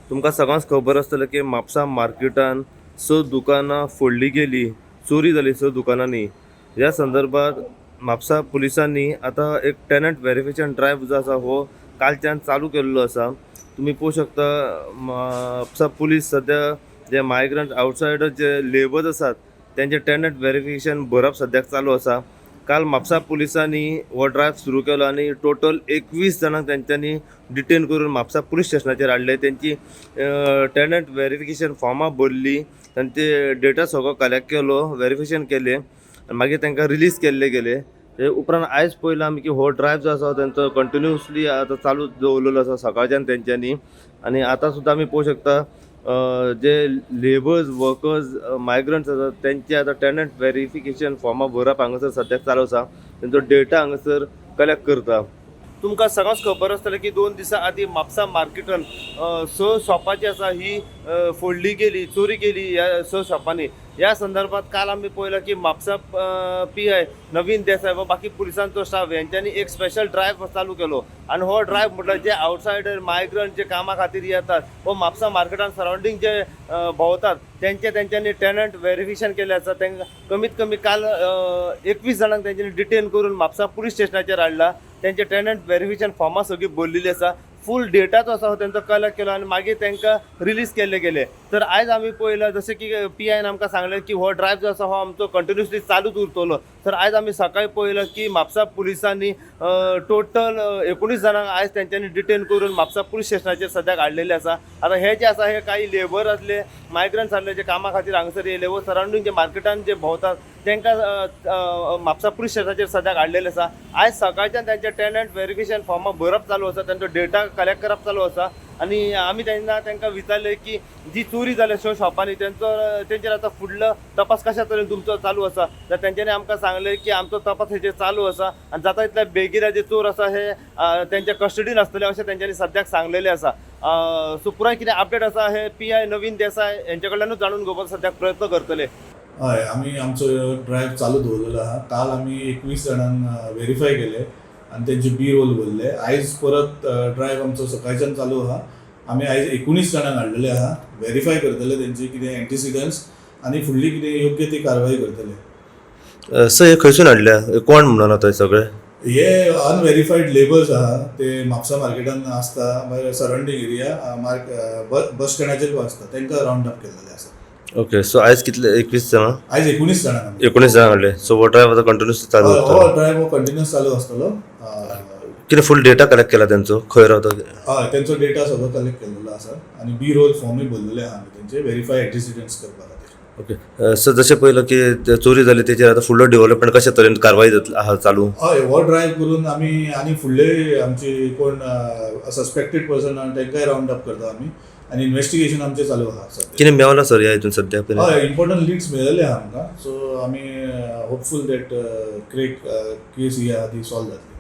तुमकां सगळ्यांक खबर आसतलें की म्हापसा मार्केटान 6 दुकानां फोडली गेली, चोरी जाली 6 दुकानांनी. ह्या संदर्भात म्हापसा पुलिसांनी आता एक टेनंट व्हेरिफिकेशन ड्रायव्ह जो आसा हो कालच्यान चालू केल्लो आसा. तुम्ही पळोवंक शकता म्हापसा पुलीस सध्या जे मायग्रंट आउटसायडर जे लेबर्स आसात त्यांचे टेनंट व्हेरिफिकेशन भरप सद्याक चालू आसा. काल म्हापसा पुलिसांनी हो ड्रायव्ह सुरू केलो आणि टोटल 21 जाणांक त्यांच्यानी डिटेन करून म्हापसा पुलीस स्टेशनाचेर हाडले. त्यांची टेनंट व्हेरिफिकेशन फॉर्मां भरली, तांचे डेटा सगळो कलेक्ट केलो, व्हेरिफिकेशन केले आनी मागीर तांकां रिलीज केल्ले गेले. ते उपरांत आयज पळयलां आमी की हो ड्रायव्ह जो आसा तांचो कंटिन्युअसली आतां चालू दवरलेलो आसा सकाळच्यान तेंच्यांनी. आनी आतां सुद्दां आमी पळोवंक शकता जे लेबर्स वर्कर्स मायग्रंट्स आसात त्यांचे आता टेनंट व्हेरिफिकेशन फॉर्मां भरप हांगासर सद्याक चालू आसा. तेंचो डेटा हांगासर कलेक्ट करता. तुमकां सगळ्यांक खबर आसतलें की 2 दिसां आदीं म्हापसा मार्केटान 6 शॉपां आसा ही फोडली गेली, चोरी गेली ह्या 6 शॉपांनी. या संदर्भात काल आम्ही पळयलां की म्हापसा PI नवीन देसाय व बाकी पुलिसांचो स्टाफ यांच्यानी एक स्पेशल ड्रायव्ह चालू केलो. आणि हो ड्रायव्ह म्हटल्यार जे आउटसायडर मायग्रंट जे कामा खातीर येतात व म्हापसा मार्केटान सराउंडिंग जे भोंवतात त्यांच्यानी टेनंट व्हेरिफिकेशन केले आसा. तांकां कमीत कमी काल 21 जाणांक त्यांच्यानी डिटेन करून म्हापसा पुलीस स्टेशनाचेर हाडला. त्यांचे टेनंट व्हेरिफिकेशन फॉर्मां सगळी भरलेली आसा. फूल डेटा जो आसा त्यांचो कलेक्ट केलो आनी मागीर तांकां रिलीज केल्ले गेले. तर आयज आमी पळयलां जशें की PIन आमकां सांगलें की हो ड्रायव्ह जो आसा हो आमचो कंटिन्युअसली चालूच उरतलो. तर आयज आमी सकाळी पळयलां की म्हापसा पुलिसांनी टोटल 19 जाणांक आयज त्यांच्यानी डिटेन करून म्हापसा पुलीस स्टेशनाचेर सद्याक हाडलेले आसा. आता हे जे आसा हे काही लेबर आसले, मायग्रंट्स आसले जे कामा खातीर हांगासर येयले व सराउंडिंग जे मार्केटान जे भोंवतात तांकां म्हापसा पुलीस स्टेशनाचेर सद्याक हाडलेले आसा. आयज सकाळच्यान त्यांचे टेनंट व्हेरिफिकेशन फॉर्मां भरप चालू आसा, तांचो डेटा कलेक्ट करप चालू आसा. आनी आमी तांकां विचारलें की जी चोरी जाल्या 6 शॉपांनी तेंचेर आतां फुडलो तपास कशा तरेन तुमचो चालू आसा. तर तेंच्यांनी आमकां सांगलें की आमचो तपास हेचेर चालू आसा आनी जाता तितल्या बेगीन जे चोर आसा हे तेंच्या कस्टडीन आसतले अशें तेंच्यांनी सद्याक सांगलेलें आसा. सो पुराय कितें अपडेट आसा हे PI नवीन देसाय यांच्या कडल्यानूच जाणून घेवपाक सद्याक प्रयत्न करतले. हय, आमी आमचो ड्रायव्ह चालू दवरलेलो आहा. काल आमी 21 जाणांक व्हेरीफाय केले आनी तेंचे B-रोल भरले. आयज परत ड्रायव्ह आमचो सकाळच्यान चालू आहा. आमी आयज 19 जाणांक हाडलेले आहा. व्हेरीफाय करतले तेंचे कितें एंटीसिडंट्स आनी फुडली कितें योग्य ती कारवाई करतले. सर हे खंयसून हाडल्या, कोण म्हणून आता सगळे हे अनव्हेरीफाईड लेबर्स आहा ते म्हापसा मार्केटान आसता, मागीर सराउंडींग एरिया बस स्टँडाचेर आसता, तांकां रावंड अप केल्लेले आसा. ओके. सो आयज कितले 21 जाणां, आयज 19 जाणांक 19 जाणां हाडले. सो हो ड्रायव्ह आता कंटिन्युअस चालू हो ड्रायव्ह कंटिन्युअस चालू आसतलो. कितें फुल डेटा कलेक्ट केला त्यांचो, खंय रावता हय, तेंचो डेटा सगळो कलेक्ट केल्लो आसा आनी B-रोल फॉर्मूय भरलेले आहा आमी तेंचे व्हेरीफाय एंटीसिडंट्स करपा खातीर. ओके. सर जशें पळयलां की चोरी जाली तेचेर आता फुडलो डेव्हलपमेंट कशा तरेन कारवाई आहा चालू. हय, हो ड्रायव्ह करून आमी आनी फुडले आमचे कोण सस्पेक्टेड पर्सन आहा तांकांय रावंड अप करता आमी आनी इन्व्हेस्टिगेशन आमचें चालू आहा. कितें मेवला सर ह्या हितून सद्याक. हय, इम्पॉर्टंट लीड्स मेळिल्ले आहा आमकां. सो आमी होपफूल दॅट केस ही आहा ती सॉल्व जातली.